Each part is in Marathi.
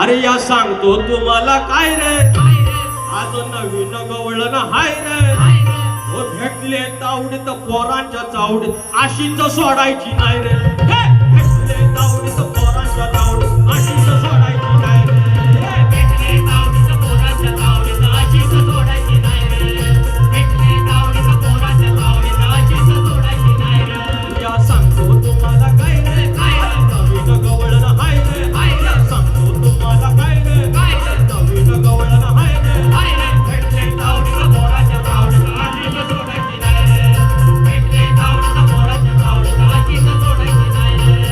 अरे या सांगतो तुम्हाला काय रे, आज नवीन गवळण हाय रे. हो भेटले तावडीत पोरांच्या चावडीत अशीच सोडायची नाही रे. भेटले तावडीत पोरांच्या चावडीत अशीच सोडायची नाही रे. भेटले तावडीत पोरांच्या चावडीत अशीच सोडायची नाही रे. भेटले तावडीत पोरांच्या चावडीत अशीच सोडायची नाही रे. या सांगतो तुम्हाला काय रे, नवीन गवळण हाय रे. या सांगतो तुम्हाला काय रे, नवीन गवळण हाय रे. भेटले तावडीत पोरांच्या चावडीत अशीच सोडायची नाही रे. भेटले तावडीत पोरांच्या चावडीत अशीच सोडायची नाही रे.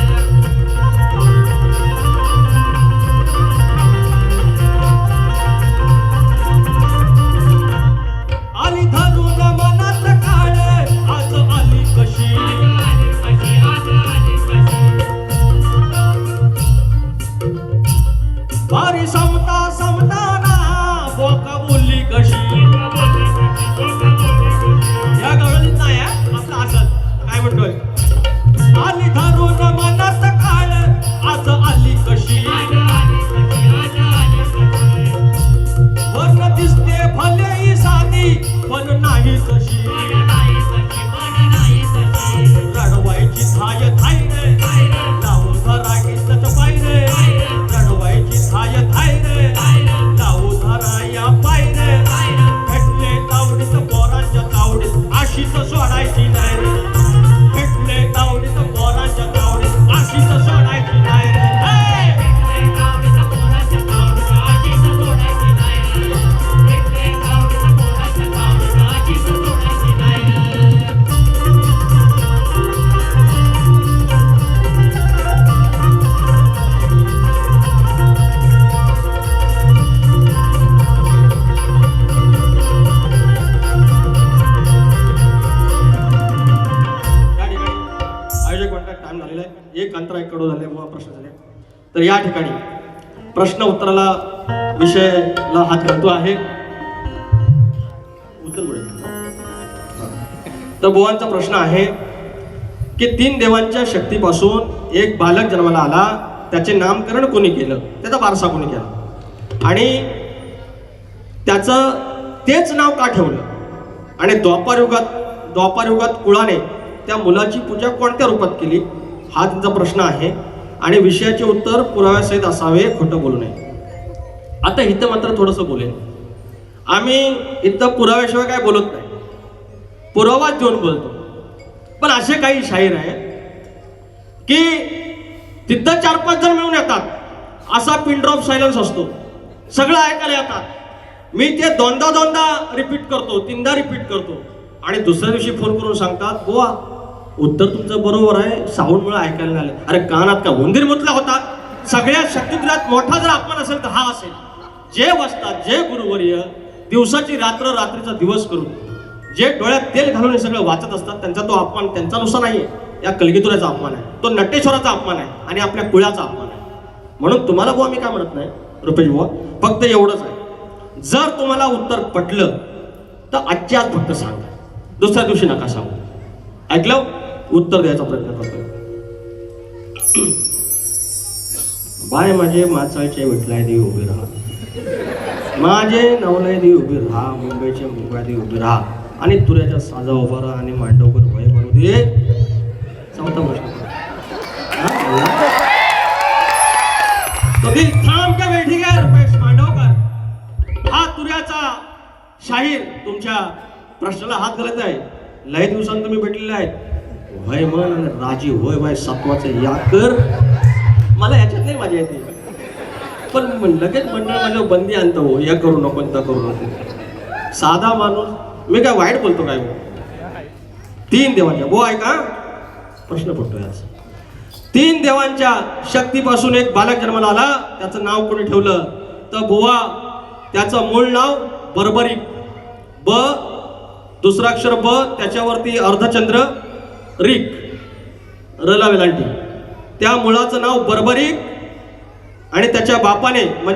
आली धरून मनात काळ, आज आली कशी. बारी समता समताना बोका बोलली कशी. या गवळणीत नाही आपला असत काय म्हणतोय. आली धरून मनात काळ, आज आली कशी. वर्ण दिसते भले ही साधी पण नाही तशी. रडवायची थाय थाय रे, लावू धरा इज्जत पाय रे. रडवायची थाय थाय रे, लावू धरा या पाय रे. भेटले तावडीत पोरांच्या तावडीत अशीच सोडायची नाही रे. भेटले तावडीत पोरांच्या तावडीत अशीच सोडायची नाही रे. आयोजक म्हणतात टाइम झालेला आहे, एक अंतर एक कडू झाले मुळे प्रश्न झाले. तर या ठिकाणी प्रश्न उत्तराला विषयाला हात घालतो आहे. उत्तर पुढे. तर बुवांचा प्रश्न आहे की 3 देवांच्या शक्तीपासून एक बालक जन्माला आला, त्याचे नामकरण कोणी केलं, त्याचा वारसा कोणी केला आणि त्याचं तेच नाव का ठेवलं. आणि द्वापारयुगात कुळाने त्या मुलाची पूजा कोणत्या रूपात केली, हा त्यांचा प्रश्न आहे. आणि विषयाचे उत्तर पुराव्यासहित असावे, खोटं बोलू नये. आता इथं मात्र थोडंसं बोलेन. आम्ही इथं पुराव्याशिवाय काय बोलत नाही, पुरावा देऊन बोलतो. पण असे काही शाहीर आहेत की तिथं 4-5 जण मिळून येतात, असा पिन ड्रॉप सायलन्स असतो, सगळं ऐकायला येतात. मी ते दोनदा रिपीट करतो, 3दा रिपीट करतो आणि दुसऱ्या दिवशी फोन करून सांगतात, बुवा उत्तर तुमचं बरोबर आहे, साऊंड मुळे ऐकायला नाही आलं. अरे कानात का उंदीर मुतला होता. सगळ्यात शक्तितुल्यात मोठा जर अपमान असेल तर हा असेल. जे वाचतात, जे गुरुवर्य दिवसाची रात्र रात्रीचा दिवस करून जे डोळ्यात तेल घालून हे सगळं वाचत असतात, त्यांचा तो अपमान त्यांचा नुसता नाहीये, या कलगीतुऱ्याचा अपमान आहे, तो नटेश्वराचा अपमान आहे आणि आपल्या कुळाचा अपमान आहे. म्हणून तुम्हाला बुवा मी काय म्हणत नाही रुपेश बुवा, फक्त एवढंच आहे, जर तुम्हाला उत्तर पटलं तर आजच्या आज फक्त सांगा, दुसऱ्या दिवशी नका सांगू. ऐकलं, उत्तर द्यायचा प्रयत्न करतोय. बाय माझे माचाळचे विठलाय देवी उभी राहा, माझे नवलय देवी उभी राहा, मुंबईचे मुंबई देवी उभी राहा आणि तुऱ्याच्या साजा उभा राहा आणि मांडवकर भय म्हणू दे. चौथा प्रश्न कधी थांब का बैठी काय रुपेश मांडवकर, हा तुऱ्याचा शाहीर तुमच्या प्रश्नाला हात घालत आहे. लय दिवसांत तुम्ही भेटलेले आहेत. वय मन राजी होय बाय सत्वाचं या कर. मला ह्याच्यात नाही मजा येते, पण लगेच मंडळ माझ्या बंदी आणतो, हो या करू नको त्या करू नको. साधा माणूस मी काय वाईट बोलतो काय. 3 देवांच्या बो ऐका प्रश्न पडतोय आज. 3 देवांच्या शक्तीपासून एक बालक जन्माला आला, त्याचं नाव कोणी ठेवलं तर बुवा त्याचं मूळ नाव बर्बरिक. ब दुसरा अक्षर ब, त्याच्यावरती अर्धचंद्र, रिक रला वेलांटी, त्या मुलाचं नाव बर्बरिक आणि त्याच्या बापाने म्हणजे